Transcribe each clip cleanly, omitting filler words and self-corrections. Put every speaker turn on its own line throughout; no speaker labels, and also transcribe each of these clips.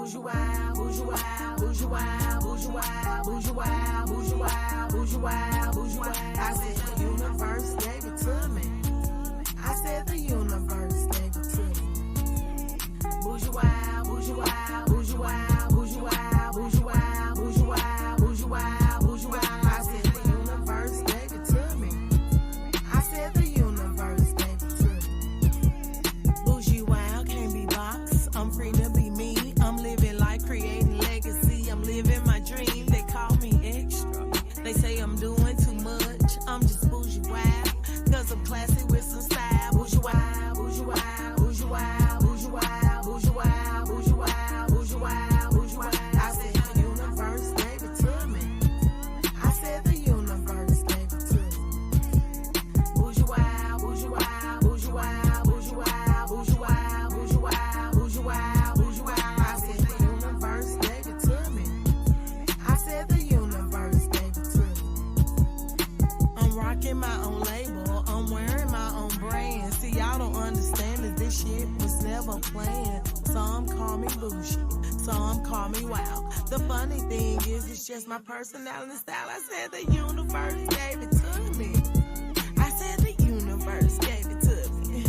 Bougiewild, Bougiewild, Bougiewild, Bougiewild, Bougiewild, Bougiewild, Bougiewild, Bougiewild. I said the universe gave it to me. I said the universe gave it to me. Bougiewild, Bougiewild, Bougiewild, Bougiewild, Bougiewild, Bougiewild, Bougiewild, Bougiewild. I said the universe gave it to me. I said the universe gave it to me. Bougiewild can't be boxed. I'm free to be me. I'm living life, creating legacy. I'm living my dream. They call me extra. They say I'm doing too much. I'm just bougiewild, 'cause I'm classy with some style. Bougiewild, bougiewild, bougiewild, bougiewild, bougiewild, bougiewild, bougiewild, bougiewild. I said the universe gave it to me. I said the universe gave it to me. Bougiewild, bougiewild, bougiewild, bougiewild, bougiewild, bougiewild, bougiewild, bougiewild. I said the universe gave it to me. I said the universe gave it to me. I'm rocking my own label. I'm wearing my own brand. See, y'all don't understand that this shit was never planned. Some call me bougie, some call me wild. The funny thing is, it's just my personality and style. I said the universe gave it to me. I said the universe gave it to me.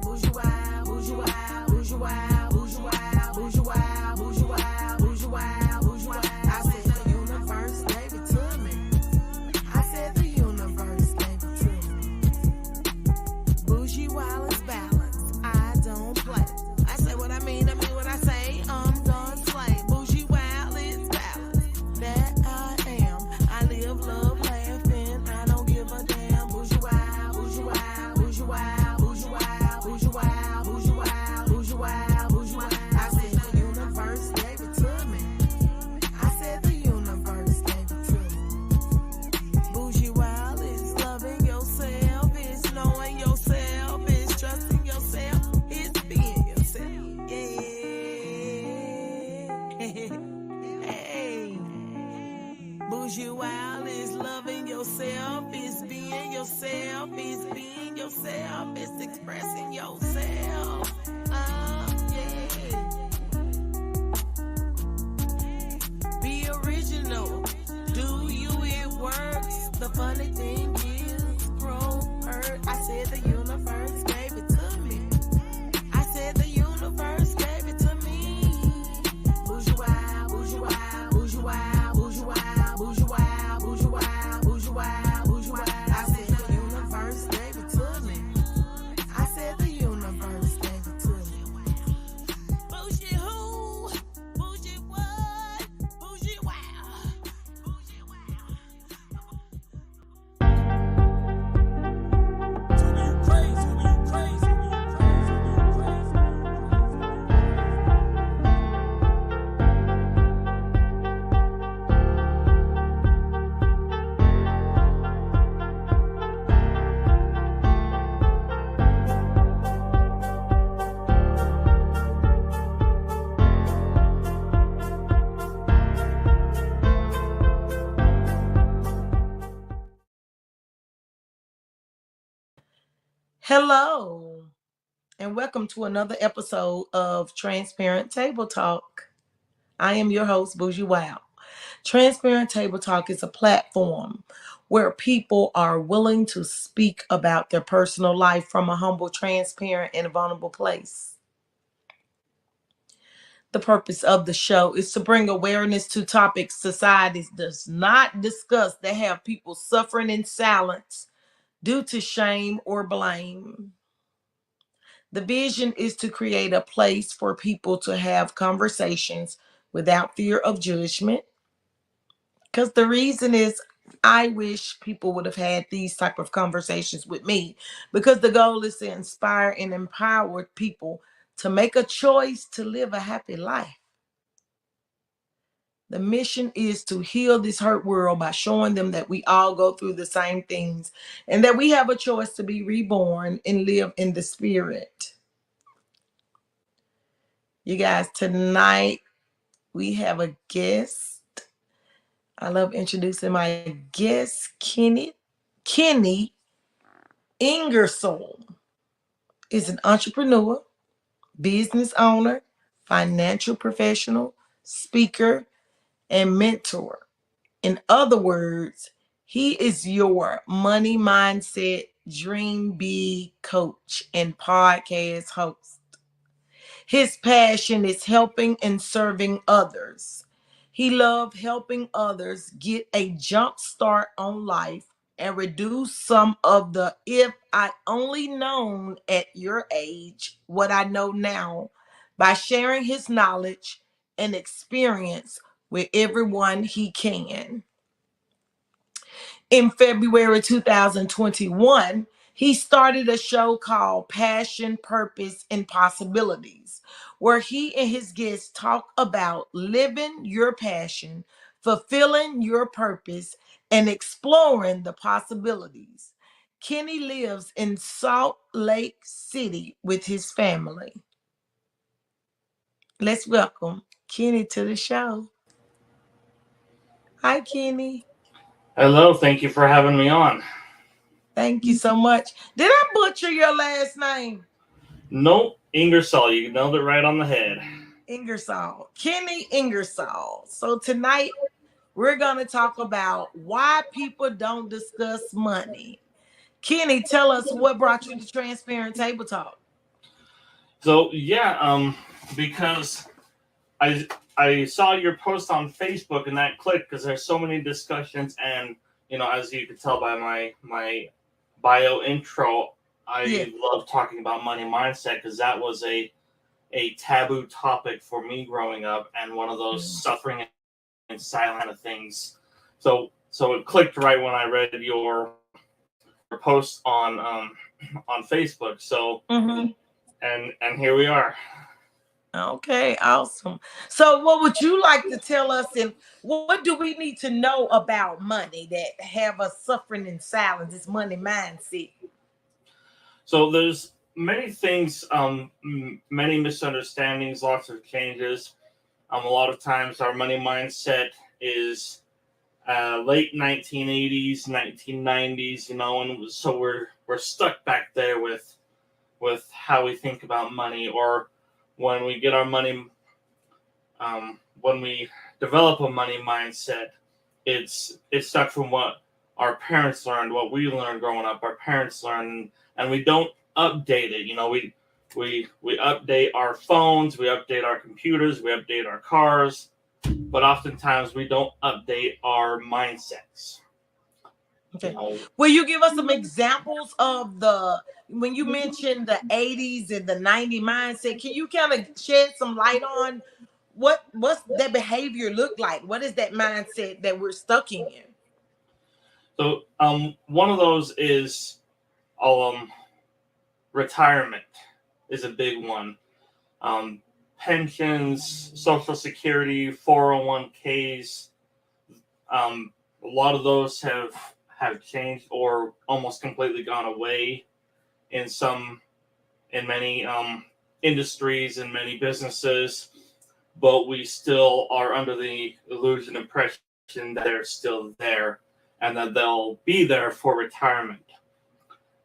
Bougiewild, bougiewild, bougiewild, bougiewild, bougiewild, bougiewild, bougiewild, bougiewild. I said the universe gave it to me. I said the universe gave it to me. Bougiewild is balanced. I don't play. I say what I mean what I say. I'm done slay. Bougiewild is balanced. That I am. I live, love, laughing. I don't give a damn. Bougiewild, bougiewild, bougiewild, bougiewild, bougiewild, bougiewild, bougiewild, bougiewild. I said the universe gave it to me. I said the universe gave it to me. Bougiewild is loving yourself. It's knowing yourself. It's trusting yourself. It's being yourself. Yeah. Hey. Bougiewild is loving yourself. It's being yourself. It's being yourself. It's expressing yourself. Yeah. Be original. Do you, it works. The funny thing is, hurt. I said the universe gave it to me. I said the universe gave it to me. Bougiewild, bougiewild, bougiewild, bougiewild, bougiewild, bougiewild, bougiewild, bougiewild. I said the universe gave it to me. I said the universe gave it to me. Bougie who? Bougie what? Bougie wow. Bougie wow. You crazy, you crazy, you crazy, you crazy. Hello, and welcome to another episode of Transparent Table Talk. I am your host, Bougiewild. Transparent Table Talk is a platform where people are willing to speak about their personal life from a humble, transparent, and vulnerable place. The purpose of the show is to bring awareness to topics society does not discuss that have people suffering in silence due to shame or blame. The vision is to create a place for people to have conversations without fear of judgment. Because the reason is I wish people would have had these type of conversations with me, because the goal is to inspire and empower people to make a choice to live a happy life. The mission is to heal this hurt world by showing them that we all go through the same things and that we have a choice to be reborn and live in the spirit. You guys, tonight we have a guest. I love introducing my guest, Kenny Ingersoll is an entrepreneur, business owner, financial professional, speaker, and mentor. In other words, he is your money mindset, dream big coach, and podcast host. His passion is helping and serving others. He loves helping others get a jump start on life and reduce some of the if I only known at your age what I know now by sharing his knowledge and experience with everyone he can. In February 2021, he started a show called Passion, Purpose, and Possibilities, where he and his guests talk about living your passion, fulfilling your purpose, and exploring the possibilities. Kenny lives in Salt Lake City with his family. Let's welcome Kenny to the show. Hi, Kenny.
Hello, thank you for having me on.
Thank you so much. Did I butcher your last name?
Nope, Ingersoll, you nailed it right on the head.
Ingersoll, Kenny Ingersoll. So tonight we're going to talk about why people don't discuss money. Kenny, tell us what brought you to Transparent Table Talk.
Because I saw your post on Facebook and that clicked because there's so many discussions and as you can tell by my bio intro,
Yeah.
I love talking about money mindset because that was a taboo topic for me growing up and one of those suffering and silent kind of things. So it clicked right when I read your post on Facebook. So and here we are.
Okay, awesome. So what would you like to tell us and what do we need to know about money that have us suffering in silence, this money mindset?
So there's many things, many misunderstandings, lots of changes. A lot of times our money mindset is late 1980s, 1990s, and so we're stuck back there with how we think about money, or when we get our money, when we develop a money mindset, it's stuck from what our parents learned, what we learned growing up. Our parents learned, and we don't update it. We update our phones, we update our computers, we update our cars, but oftentimes we don't update our mindsets.
Okay. Will you give us some examples of when you mentioned the 80s and the 90s mindset? Can you kind of shed some light on what's that behavior look like? What is that mindset that we're stuck in?
So one of those is retirement is a big one. Um, Pensions, Social Security, 401ks. A lot of those have changed or almost completely gone away in many industries and many businesses, but we still are under the illusion impression that they're still there and that they'll be there for retirement.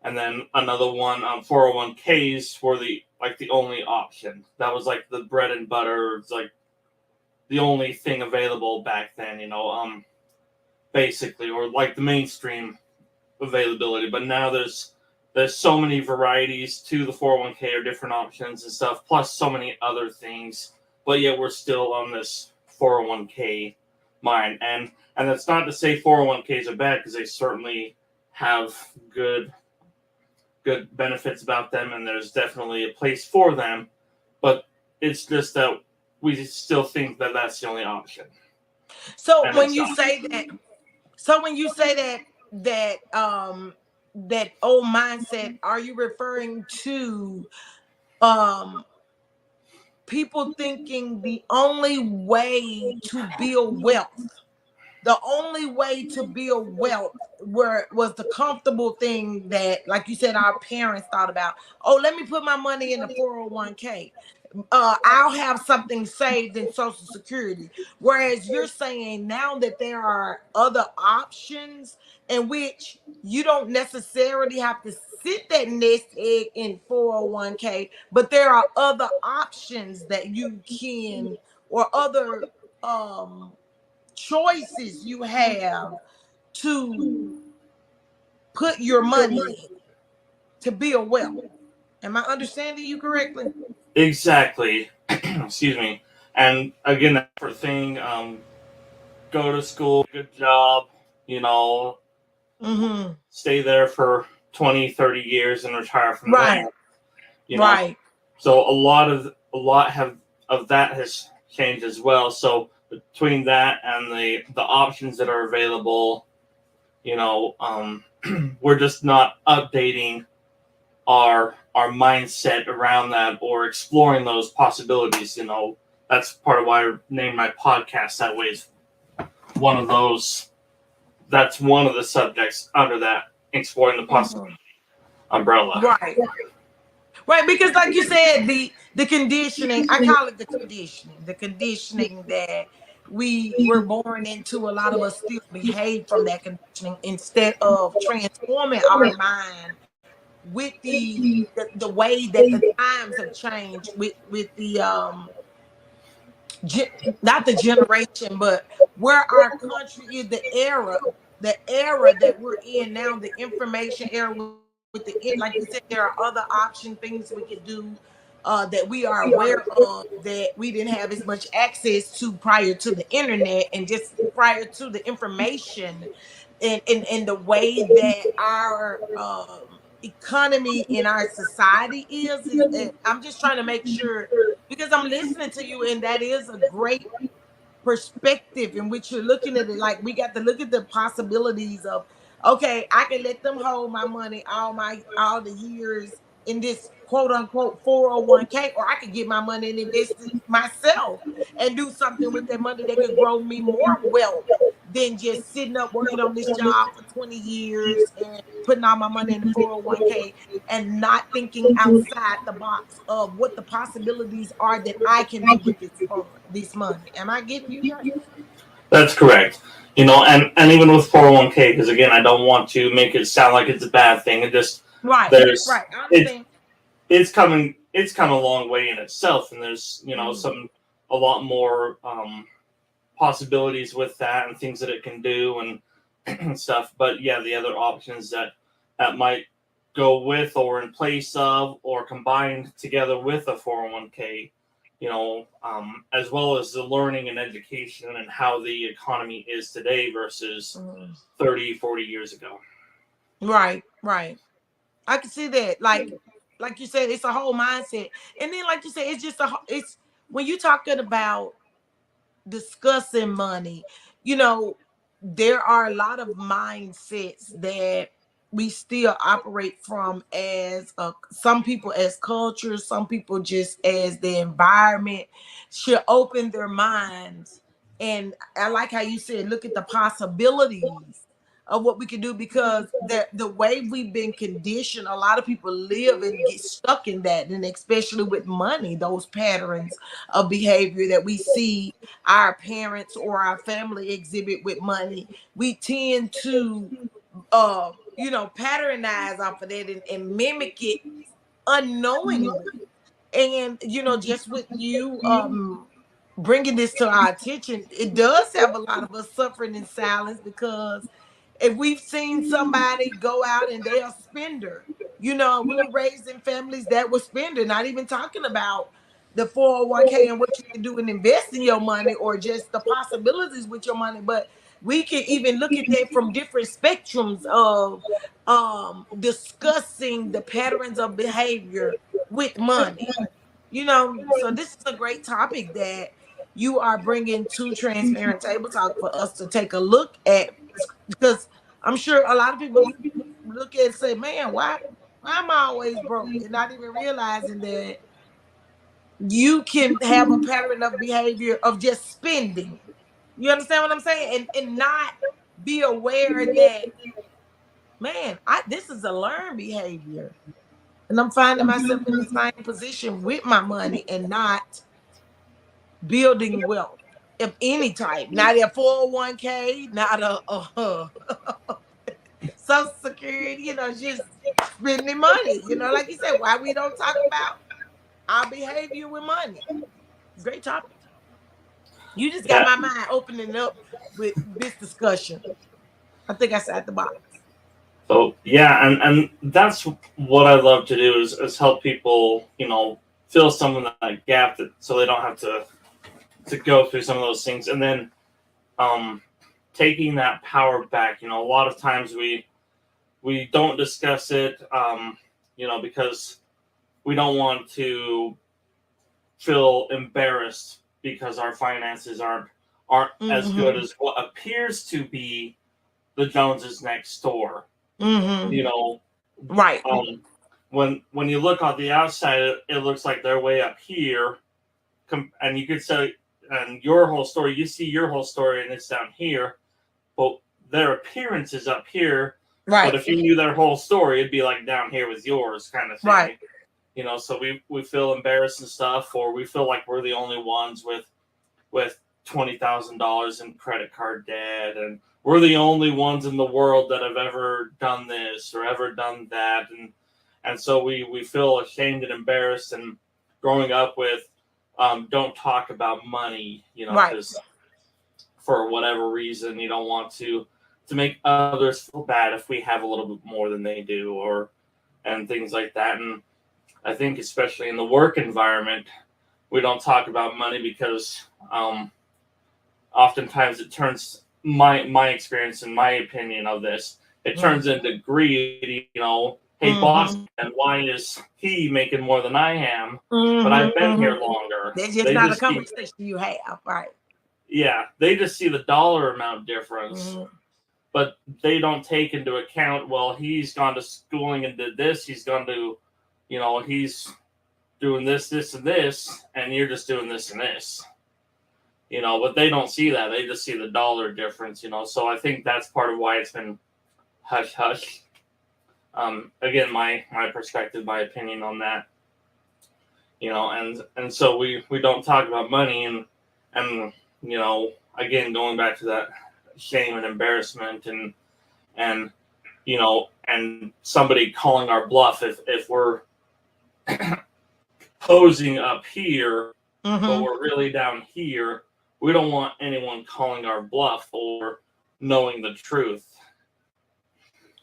And then another one, 401ks were the only option. That was like the bread and butter. It's like the only thing available back then, basically, or like the mainstream availability. But now there's so many varieties to the 401k or different options and stuff, plus so many other things. But yet we're still on this 401k mind. And that's not to say 401ks are bad, because they certainly have good benefits about them, and there's definitely a place for them. But it's just that we still think that that's the only option.
So
And
when
it's
you
not.
say that, so when you say that old mindset, are you referring to um people thinking the only way to build wealth, the only way to build wealth was the comfortable thing that, like you said, our parents thought about? Oh, let me put my money in the 401k. I'll have something saved in Social Security. Whereas you're saying now that there are other options in which you don't necessarily have to sit that nest egg in 401k, but there are other options that you can, or other choices you have to put your money in to build wealth. Am I understanding you correctly?
Exactly. Excuse me. And again, that sort of thing. Go to school, good job. You know,
Mm-hmm.
stay there for 20, 30 years and retire from
Right.
there. You know,
Right.
so a lot have of that has changed as well. So between that and the options that are available, you know, we're just not updating our mindset around that or exploring those possibilities. You know, that's part of why I named my podcast that way. Is one of those. That's one of the subjects under that exploring the possibility
Mhm.
umbrella.
Right. Right. Because like you said, the conditioning, I call it the conditioning that we were born into, a lot of us still behave from that conditioning instead of transforming our mind with the way that the times have changed with the not the generation, but where our country is, the era that we're in now, the information era with the like you said, there are other option things we could do that we are aware of that we didn't have as much access to prior to the internet, and just prior to the information and the way that our economy in our society is. And I'm just trying to make sure, because I'm listening to you, and that is a great perspective in which you're looking at it. Like, we got to look at the possibilities of, okay, I can let them hold my money all the years in this quote unquote 401k, or I could get my money and invest it myself and do something with that money that could grow me more wealth than just sitting up working on this job for 20 years and putting all my money in the 401k and not thinking outside the box of what the possibilities are that I can do with this fund, this money. Am I getting you right?
That's correct. You know, and even with 401k, because again, I don't want to make it sound like it's a bad thing. It just
Right,
there's
right. I
it
understand.
it's come a long way in itself, and there's
Mm.
a lot more possibilities with that and things that it can do and stuff. But yeah, the other options that might go with or in place of or combined together with a 401k, as well as the learning and education and how the economy is today versus
Mm.
30, 40 years ago.
Right, right. I can see that. Like you said, it's a whole mindset. And then, like you said, it's just it's when you're talking about discussing money, you know, there are a lot of mindsets that we still operate from as some people as culture, some people just as the environment should open their minds. And I like how you said, look at the possibilities of what we can do, because the way we've been conditioned, a lot of people live and get stuck in that, and especially with money, those patterns of behavior that we see our parents or our family exhibit with money, we tend to patternize off of that and mimic it unknowingly. And just with you bringing this to our attention, it does have a lot of us suffering in silence, because if we've seen somebody go out and they're a spender, we were raised in families that were spender, not even talking about the 401k and what you can do and invest in your money, or just the possibilities with your money. But we can even look at that from different spectrums of discussing the patterns of behavior with money. So this is a great topic that you are bringing to Transparent Table Talk for us to take a look at, because I'm sure a lot of people look at it and say, man, why am I always broke? And not even realizing that you can have a pattern of behavior of just spending. You understand what I'm saying? And not be aware that, man, this is a learned behavior. And I'm finding myself in the same position with my money and not building wealth of any type. Not a 401k, not a Social Security, just spending money. Like you said, why we don't talk about our behavior with money. Great topic. You just got
Yeah.
my mind opening up with this discussion. I think I sat the box.
So yeah, and that's what I love to do is help people, fill some of that gap that so they don't have to go through some of those things, and then um, taking that power back. A lot of times we don't discuss it, because we don't want to feel embarrassed because our finances aren't as good
Mm-hmm.
as what appears to be the Joneses next door.
Mm-hmm.
You know,
Right.
um, when you look on the outside, it looks like they're way up here, and you could say, and your whole story, you see your whole story, and it's down here, but their appearance is up here. But
Right.
if you knew their whole story, it'd be like down here with yours, kind of
Right.
thing. So we feel embarrassed and stuff, or we feel like we're the only ones with $20,000 in credit card debt, and we're the only ones in the world that have ever done this or ever done that, and so we feel ashamed and embarrassed. And growing up with don't talk about money,
Right.
because for whatever reason you don't want to make others feel bad if we have a little bit more than they do, or and things like that. And I think especially in the work environment, we don't talk about money because oftentimes it turns my experience and my opinion of this, it turns into greed. Hey boss,
Mm-hmm.
and why is he making more than I am? But I've
Mm-hmm.
been here
Mm-hmm.
longer.
That's just
They
not a
just see,
conversation you have. Right.
yeah, they just see the dollar amount difference,
Mm-hmm.
but they don't take into account, well, he's gone to schooling and did this, he's gone to, he's doing this and this, and you're just doing this and this. But they don't see that. They just see the dollar difference. So I think that's part of why it's been hush hush. Again, my perspective, my opinion on that. And so we don't talk about money, and again, going back to that shame and embarrassment, and and somebody calling our bluff if we're posing up here, but
Mm-hmm.
we're really down here. We don't want anyone calling our bluff or knowing the truth.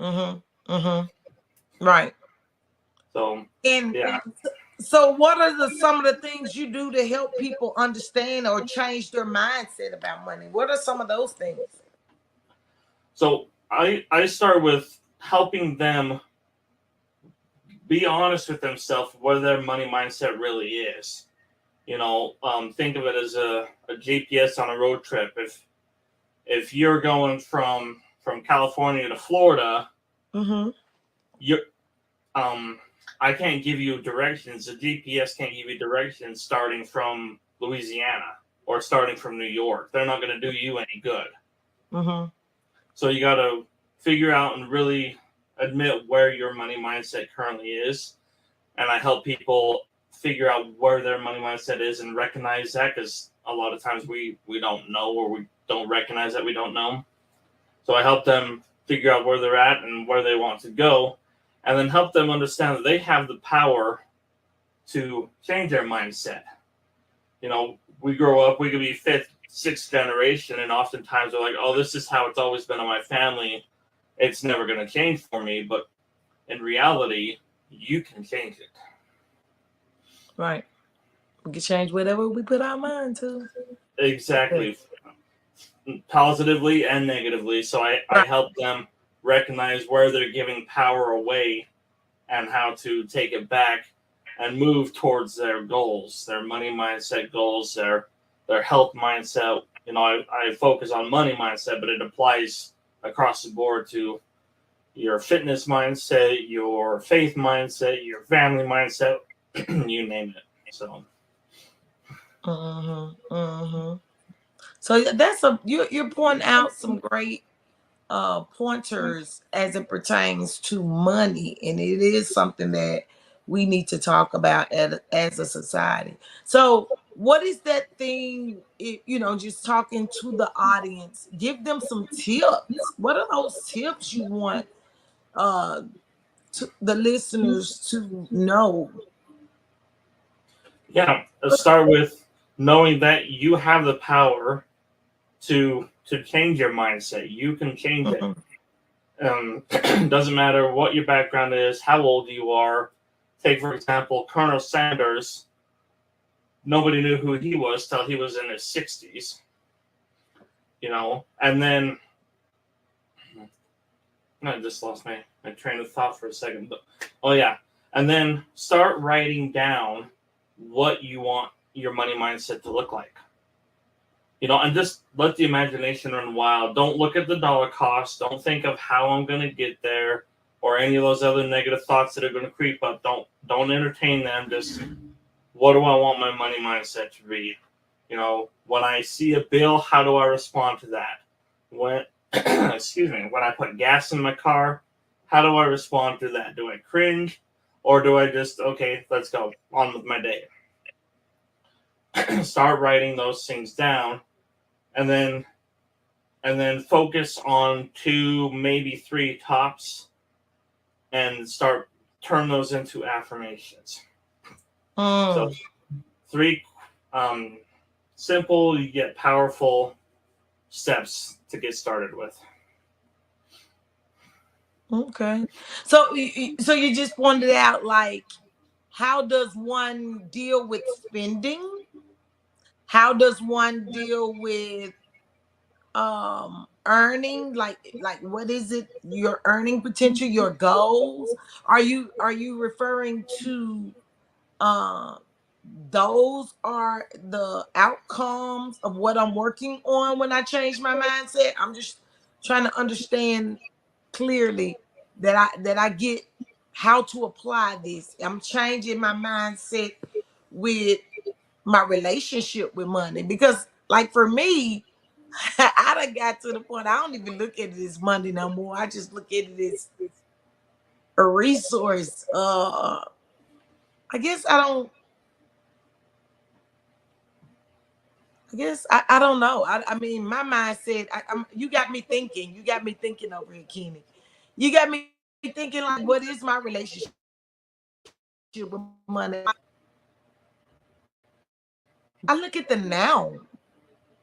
Mm-hmm. Mm-hmm. Right.
So
And
yeah.
so what are some of the things you do to help people understand or change their mindset about money? What are some of those things?
So I start with helping them be honest with themselves where their money mindset really is. Think of it as a GPS on a road trip. If you're going from California to Florida,
Mm-hmm.
you I can't give you directions. The GPS can't give you directions starting from Louisiana or starting from New York. They're not going to do you any good.
Mm-hmm.
So you got to figure out and really admit where your money mindset currently is. And I help people figure out where their money mindset is and recognize that, because a lot of times we don't know, or we don't recognize that we don't know. So I help them figure out where they're at and where they want to go, and then help them understand that they have the power to change their mindset. We grow up, we could be fifth, sixth generation, and oftentimes we're like, oh, this is how it's always been in my family. It's never going to change for me. But in reality, you can change it.
Right. We can change whatever we put our mind to.
Exactly. Positively and negatively. So I
Right.
help them recognize where they're giving power away and how to take it back and move towards their goals, their money mindset goals, their health mindset. I focus on money mindset, but it applies across the board to your fitness mindset, your faith mindset, your family mindset, you name it. So
Mm-hmm. Mm-hmm. So you're pointing out some great pointers as it pertains to money, and it is something that we need to talk about as a society. So what is that thing, just talking to the audience, give them some tips. What are those tips you want uh to the listeners to know?
Yeah, let's start with knowing that you have the power to change your mindset. You can change it.
Mhm.
Doesn't matter what your background is, how old you are. Take, for example, Colonel Sanders. Nobody knew who he was till he was in his 60s, and then I just lost my train of thought for a second. But, oh, yeah. And then start writing down what you want your money mindset to look like. And just let the imagination run wild. Don't look at the dollar cost. Don't think of how I'm going to get there or any of those other negative thoughts that are going to creep up. Don't entertain them. Just, what do I want my money mindset to be? When I see a bill, how do I respond to that? When excuse me, when I put gas in my car, how do I respond to that? Do I cringe, or do I just, okay, let's go on with my day? Start writing those things down, and then focus on 2, maybe 3 tops, and turn those into affirmations. So 3 simple yet powerful steps to get started with.
Okay. So you just pointed out, like, how does one deal with spending? How does one deal with earning? Like what is it, your earning potential, your goals? Are you referring to uh those are the outcomes of what I'm working on when I change my mindset? I'm just trying to understand clearly that I get how to apply this. I'm changing my mindset with my relationship with money, because like for me, I done got to the point I don't even look at it as money no more. I just look at it as a resource. I guess I don't. I guess I don't know. I mean, my mindset. You got me thinking. You got me thinking over here, Kenny. You got me thinking, like, what is my relationship with money? I look at the now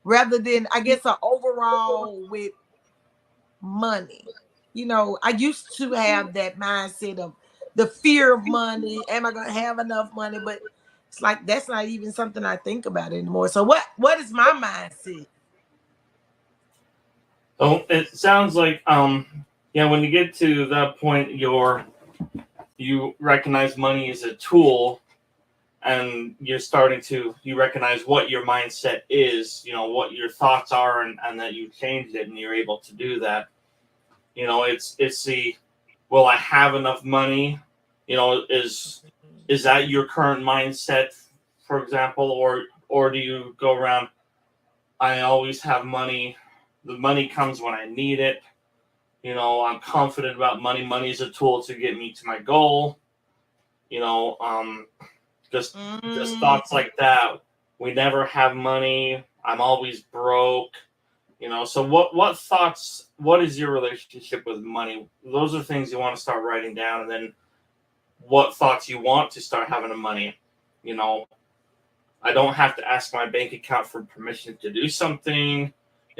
rather than, I guess, an overall with money. I used to have that mindset of the fear of money. Am I gonna have enough money? But it's like that's not even something I think about anymore. So what is my mindset?
So it sounds like, yeah, when you get to that point, you recognize money as a tool, and you recognize what your mindset is, what your thoughts are, and that you changed it, and you're able to do that. It's the, will I have enough money? Is that your current mindset, for example, or do you go around, I always have money. The money comes when I need it. I'm confident about money. Money is a tool to get me to my goal. You know, um, just thoughts like that. We never have money. I'm always broke. So what thoughts? What is your relationship with money? Those are things you want to start writing down, and then what thoughts you want to start having of money. You know, I don't have to ask my bank account for permission to do something.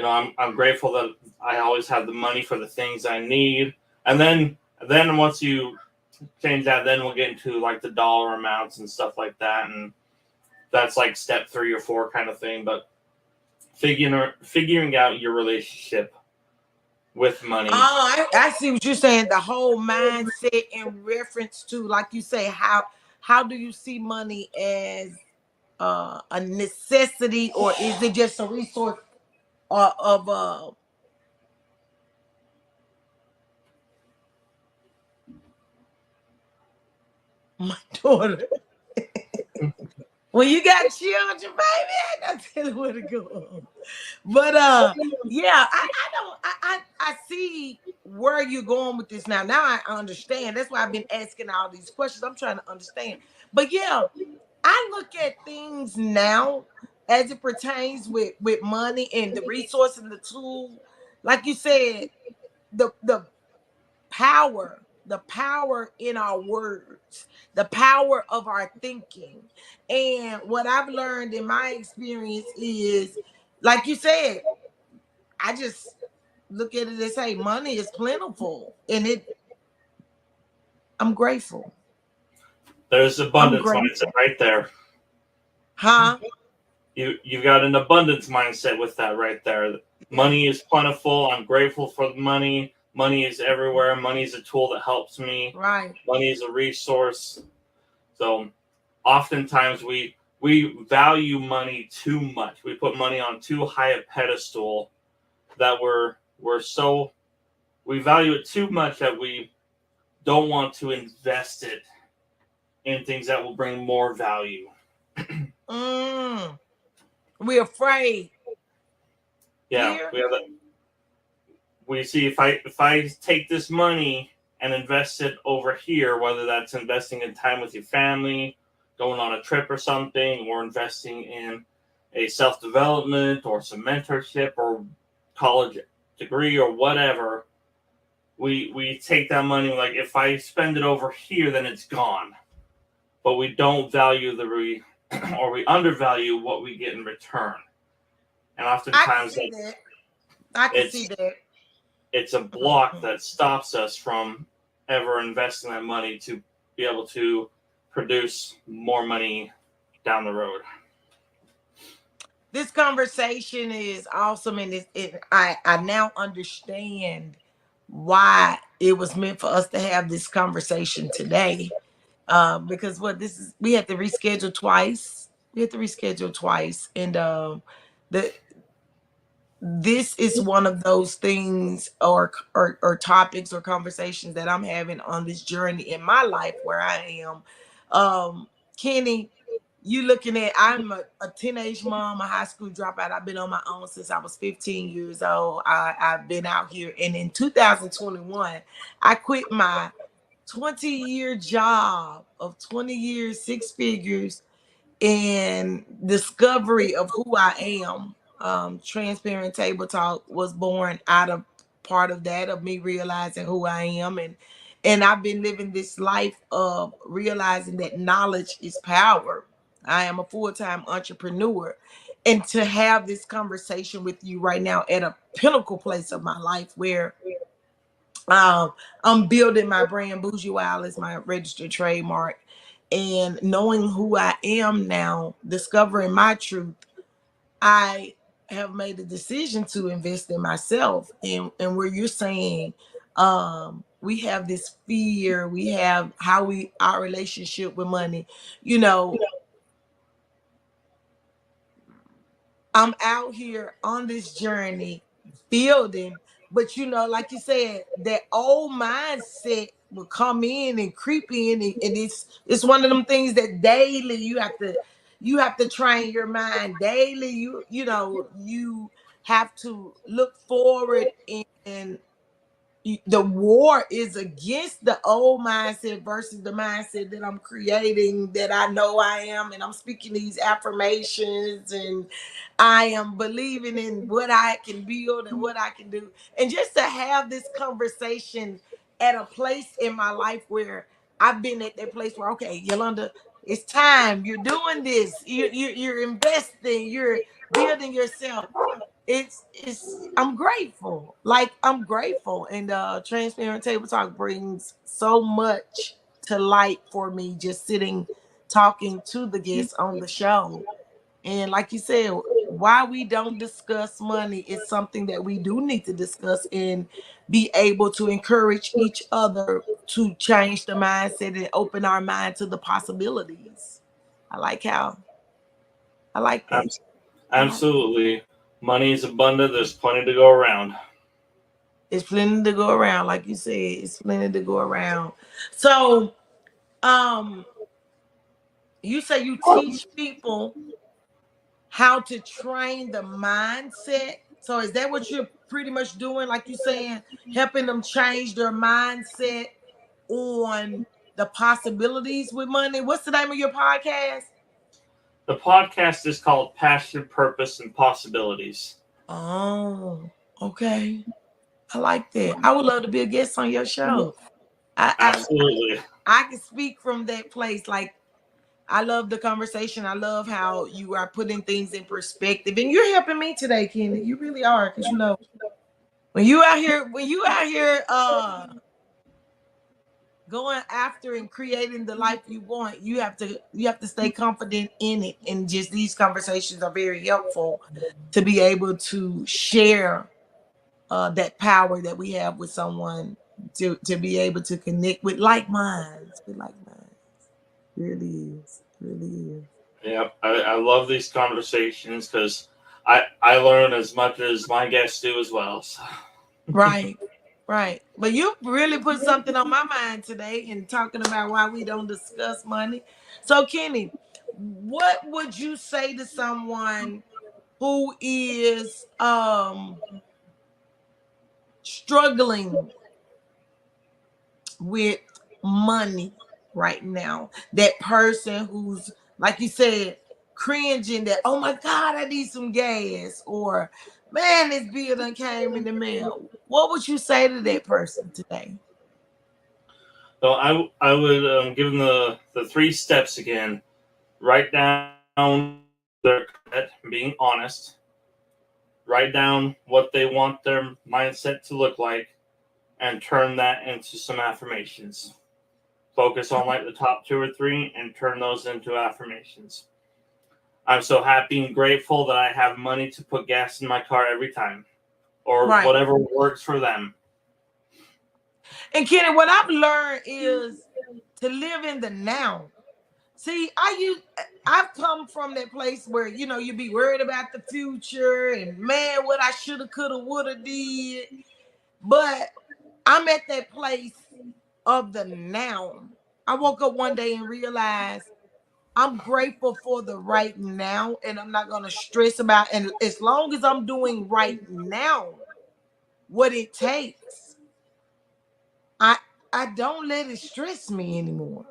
I'm grateful that I always have the money for the things I need. And then once you change that, then we'll get into like the dollar amounts and stuff like that, and that's like step 3 or 4 kind of thing. But figuring out your relationship with money.
Oh, I see what you're saying. The whole mindset in reference to, like you say, how do you see money as a necessity, or is it just a resource of my daughter? When you got children, baby, I got to tell you where to go. But yeah, I don't I see where are you going with this now? Now I understand. That's why I've been asking all these questions. I'm trying to understand. But yeah, I look at things now as it pertains with money and the resource and the tool. Like you said, the power in our words, the power of our thinking. And what I've learned in my experience is, like you said, I just look at it and say money is plentiful, and I'm grateful.
There's
I'm
abundance mindset
grateful.
right there.
Huh?
You've got an abundance mindset with that right there.
Yeah.
Money is plentiful. I'm grateful for the money. Money is everywhere. Money is a tool that helps me.
Right.
Money is a resource. So oftentimes we value money too much. We put money on too high a pedestal that we value it too much that we don't want to invest it in things that will bring more value.
Mm. We're afraid.
Yeah,
Fear.
we see if I take this money and invest it over here, whether that's investing in time with your family, going on a trip or something, or investing in a self development or some mentorship or college degree or whatever, we take that money like if I spend it over here, then it's gone. But we don't value or we undervalue what we get in return, and
I can
oftentimes
see that. I can see
it's
that.
it's a block that stops us from ever investing that money to be able to produce more money down the road.
This conversation is awesome, and I now understand why it was meant for us to have this conversation today. Because what this is, we had to reschedule twice. We had to reschedule twice, and the this is one of those things or topics or conversations that I'm having on this journey in my life where I am. Kenny, you looking at, I'm a teenage mom, a high school dropout. I've been on my own since I was 15 years old. I've been out here, and in 2021, I quit my 20-year job of 20 years, six figures, and discovery of who I am. Transparent Table Talk was born out of part of that, of me realizing who I am, and I've been living this life of realizing that knowledge is power. I am a full-time entrepreneur, and to have this conversation with you right now at a pinnacle place of my life where I'm building my brand. Bougiewild is my registered trademark. And knowing who I am now, discovering my truth, I have made a decision to invest in myself. And where you're saying we have this fear, we have how we our relationship with money, you know, I'm out here on this journey building, but like you said, that old mindset will come in and creep in, and it's one of them things that daily you have to train your mind daily. You have to look forward, and the war is against the old mindset versus the mindset that I'm creating, that I know I am, and I'm speaking these affirmations, and I am believing in what I can build and what I can do. And just to have this conversation at a place in my life where I've been at that place where, okay, Yolanda, it's time. You're doing this. You're investing. You're building yourself. It's I'm grateful. Like, I'm grateful. And Transparent Table Talk brings so much to light for me, just sitting talking to the guests on the show. And like you said, why we don't discuss money is something that we do need to discuss, and be able to encourage each other to change the mindset and open our mind to the possibilities. I like how I like that.
Abs-
I like
Absolutely. Money is abundant. There's plenty to go around.
It's plenty to go around, like you said. It's plenty to go around. So, um, you say you teach people how to train the mindset. So, is that what you're pretty much doing, like you saying, helping them change their mindset on the possibilities with money. What's the name of your podcast?
The podcast is called Passion, Purpose, and Possibilities.
Oh, okay. I like that. I would love to be a guest on your show. I I,
Absolutely.
I can speak from that place. Like, I love the conversation. I love how you are putting things in perspective, and you're helping me today, Kenny. You really are, because when you out here, going after and creating the life you want, you have to stay confident in it. And just these conversations are very helpful to be able to share that power that we have with someone, to be able to connect with like minds, really is, really is.
Yep, I love these conversations because I learn as much as my guests do as well. So.
Right, right. But you really put something on my mind today in talking about why we don't discuss money. So, Kenny, what would you say to someone who is struggling with money right now? That person who's, like you said, cringing that, oh my God, I need some gas, or man, this bill done came in the mail. What would you say to that person today?
So I would give them the three steps again. Write down their credit, being honest. Write down what they want their mindset to look like, and turn that into some affirmations. Focus on like the top two or three and turn those into affirmations. I'm so happy and grateful that I have money to put gas in my car every time, or
Right.
whatever works for them.
And Kenny, what I've learned is to live in the now. See, I've come from that place where you be worried about the future and man, what I shoulda, coulda, woulda did. But I'm at that place of the now. I woke up one day and realized I'm grateful for the right now, and I'm not gonna stress about. And as long as I'm doing right now what it takes, I I don't let it stress me anymore.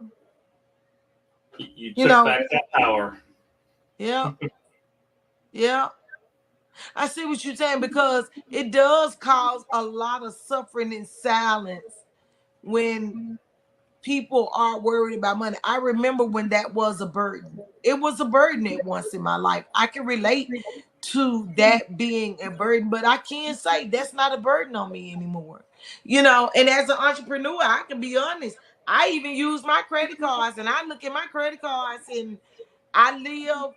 You
You
took
know,
back that power.
yeah, yeah. I see what you're saying, because it does cause a lot of suffering in silence when people are worried about money. I remember when that was a burden. It was a burden at once in my life. I can relate to that being a burden, but I can't say that's not a burden on me anymore. And as an entrepreneur, I can be honest. I even use my credit cards, and I look at my credit cards, and I live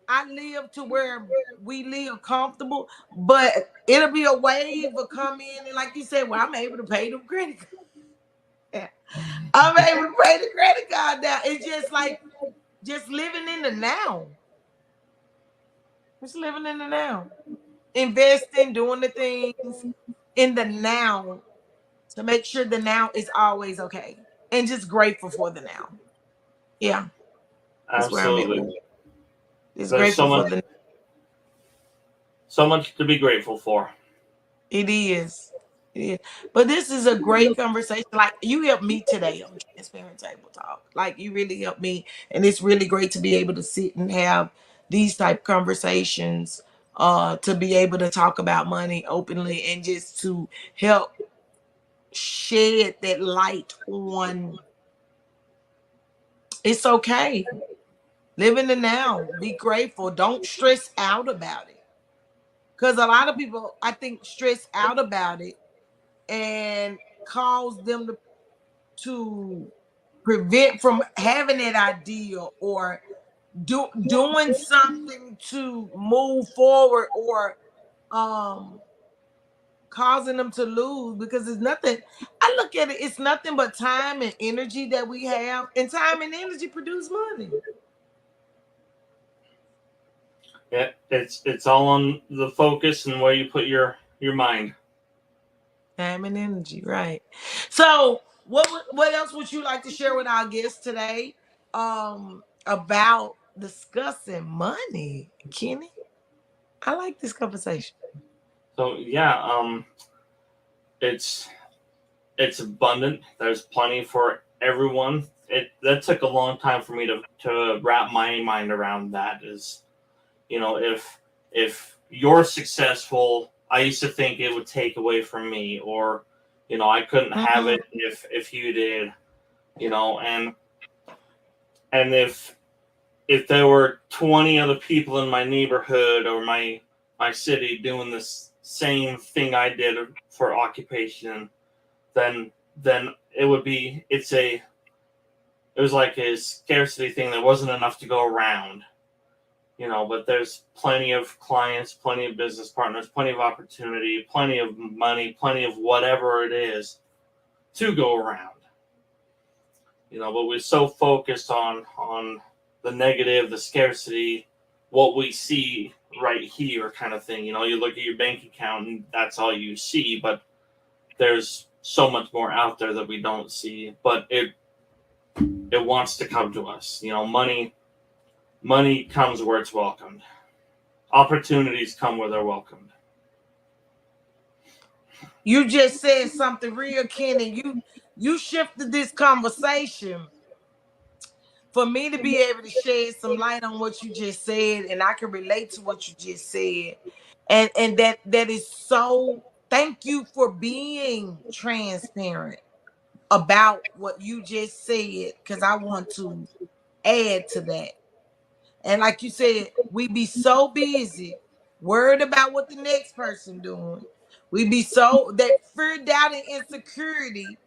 I live to where we live comfortable, but it'll be a wave will come in, and like you said, well, I'm able to pay the credit card. I'm able to pay the credit card now. It's just like just living in the now. Just living in the now. Investing, doing the things in the now to make sure the now is always okay. And just grateful for the now. Yeah, that's where I'm at with
Absolutely.
it. Just
There's
grateful
so
for
much
the
so much to be grateful for.
It is. It is. But this is a great conversation. Like, you helped me today on Transparent Table Talk. Like, you really helped me. And it's really great to be able to sit and have these type conversations, to be able to talk about money openly, and just to help shed that light on it's okay. Live in the now. Be grateful. Don't stress out about it. Because a lot of people, I think, stress out about it and cause them to prevent from having that idea, or doing something to move forward, or um causing them to lose, because it's nothing. I look at it, it's nothing but time and energy that we have, and time and energy produce money.
Yeah, it's all on the focus and where you put your mind.
Time and energy, right? So, what else would you like to share with our guests today, about discussing money, Kenny? I like this conversation.
So yeah, it's it's abundant. There's plenty for everyone. It that took a long time for me to wrap my mind around that. Is, if you're successful, I used to think it would take away from me, or I couldn't have
Mhm.
it if you did, and if there were 20 other people in my neighborhood or my city doing this same thing I did for occupation, then it was like a scarcity thing. There wasn't enough to go around, but there's plenty of clients, plenty of business partners, plenty of opportunity, plenty of money, plenty of whatever it is to go around. But we're so focused on the negative, the scarcity, what we see right here kind of thing. You look at your bank account and that's all you see, but there's so much more out there that we don't see, but it wants to come to us. Money comes where it's welcomed. Opportunities come where they're welcomed.
You just said something real, Kenny. You shifted this conversation for me to be able to shed some light on what you just said, and I can relate to what you just said. And that is so, thank you for being transparent about what you just said, because I want to add to that. And like you said, we be so busy worried about what the next person doing. We be so that fear, doubt, and insecurity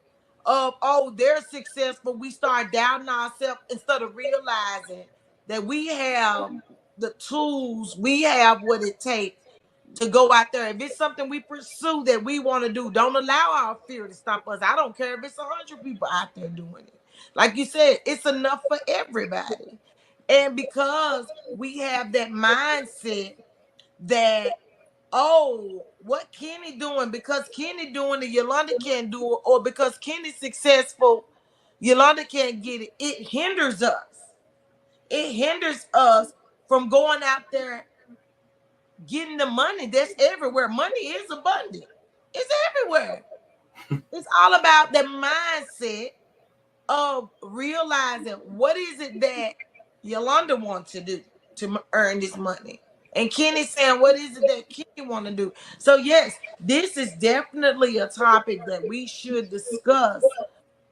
of, oh, they're successful. We start doubting ourselves instead of realizing that we have the tools, we have what it takes to go out there. If it's something we pursue that we want to do, don't allow our fear to stop us. I don't care if it's 100 people out there doing it. Like you said, it's enough for everybody. And because we have that mindset that, oh, what Kenny doing? Because Kenny doing it, Yolanda can't do it, or because Kenny's successful, Yolanda can't get it. It hinders us. It hinders us from going out there getting the money that's everywhere. Money is abundant. It's everywhere. It's all about the mindset of realizing what is it that Yolanda wants to do to earn this money. And Kenny saying, what is it that Kenny want to do? So yes, this is definitely a topic that we should discuss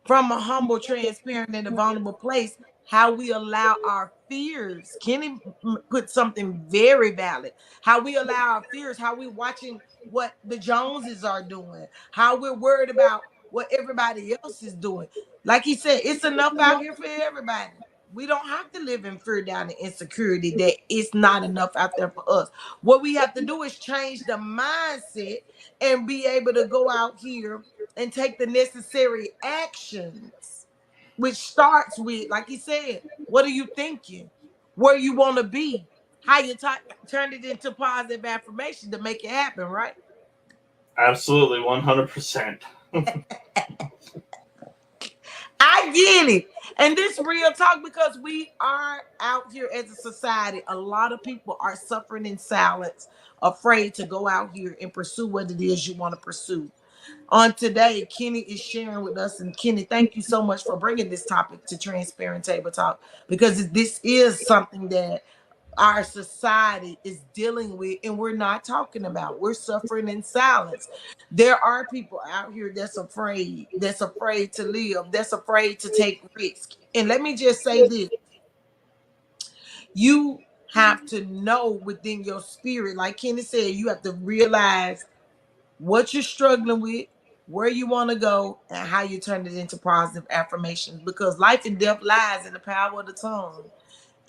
from a humble, transparent, and a vulnerable place, how we allow our fears. Kenny put something very valid. How we allow our fears, how we watching what the Joneses are doing, how we're worried about what everybody else is doing. Like he said, it's enough out here for everybody. We don't have to live in fear, doubt, and insecurity that it's not enough out there for us. What we have to do is change the mindset and be able to go out here and take the necessary actions, which starts with, like he said, what are you thinking? Where you want to be? How you turn it into positive affirmation to make it happen, right?
Absolutely, 100%.
I get it. And this real talk, because we are out here as a society. A lot of people are suffering in silence, afraid to go out here and pursue what it is you want to pursue. On today, Kenny is sharing with us. And Kenny, thank you so much for bringing this topic to Transparent Table Talk, because this is something that our society is dealing with and we're not talking about. We're suffering in silence. There are people out here that's afraid to live, that's afraid to take risks. And let me just say this, you have to know within your spirit, like Kenny said, you have to realize what you're struggling with, where you want to go, and how you turn it into positive affirmations. Because life and death lies in the power of the tongue,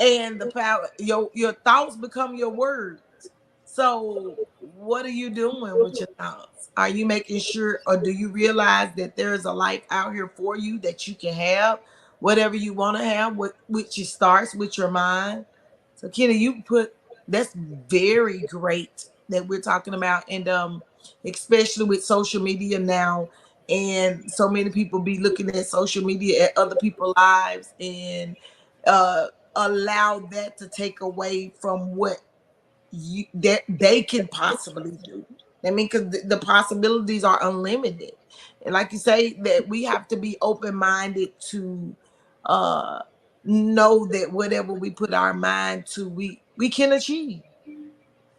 and the power, your thoughts become your words. So what are you doing with your thoughts? Are you making sure, or do you realize that there is a life out here for you, that you can have whatever you want to have, which it starts with your mind? So Kenny, you put, that's very great that we're talking about. And especially with social media now, and so many people be looking at social media at other people's lives, and uh allow that to take away from what you that they can possibly do. I mean, because the possibilities are unlimited. And like you say, that we have to be open-minded to know that whatever we put our mind to, we can achieve.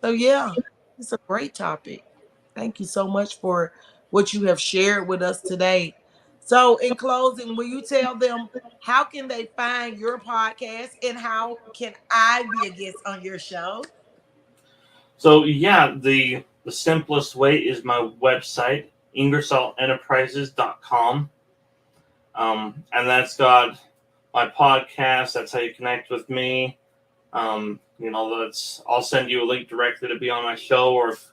So yeah, it's a great topic. Thank you so much for what you have shared with us today. So in closing, will you tell them how can they find your podcast and how can I be a guest on your show?
So yeah, the simplest way is my website, ingersollenterprises.com. And that's got my podcast. That's how you connect with me. I'll send you a link directly to be on my show, or if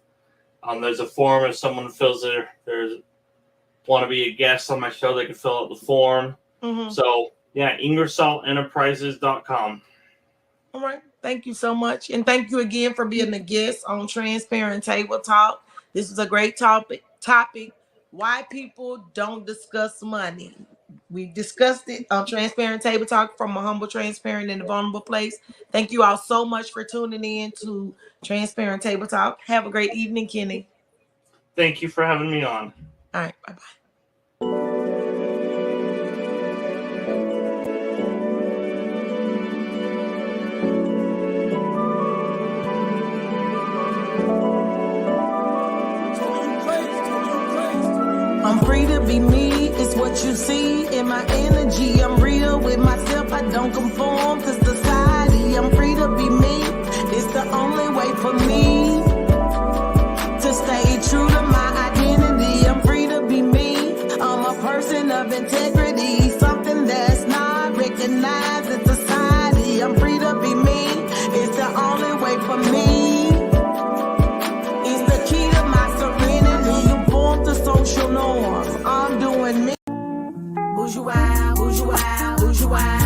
there's a form, if someone feels there's want to be a guest on my show, they can fill out the form. Mm-hmm. So yeah, ingersollenterprises.com.
All right. Thank you so much. And thank you again for being a guest on Transparent Table Talk. This is a great topic. Why people don't discuss money. We discussed it on Transparent Table Talk, from a humble, transparent, and a vulnerable place. Thank you all so much for tuning in to Transparent Table Talk. Have a great evening, Kenny.
Thank you for having me on.
All right. Bye-bye. I'm free to be me, it's what you see in my energy. I'm real with myself, I don't conform to society. I'm free to be me, it's the only way for me to stay true to my identity. I'm free to be me, I'm a person of integrity, something that's not recognized in society. I'm free to be me, it's the only way for me. It's the key to my serenity, conform to social norms. I'm doing me. Bougiewild, Bougiewild, Bougiewild.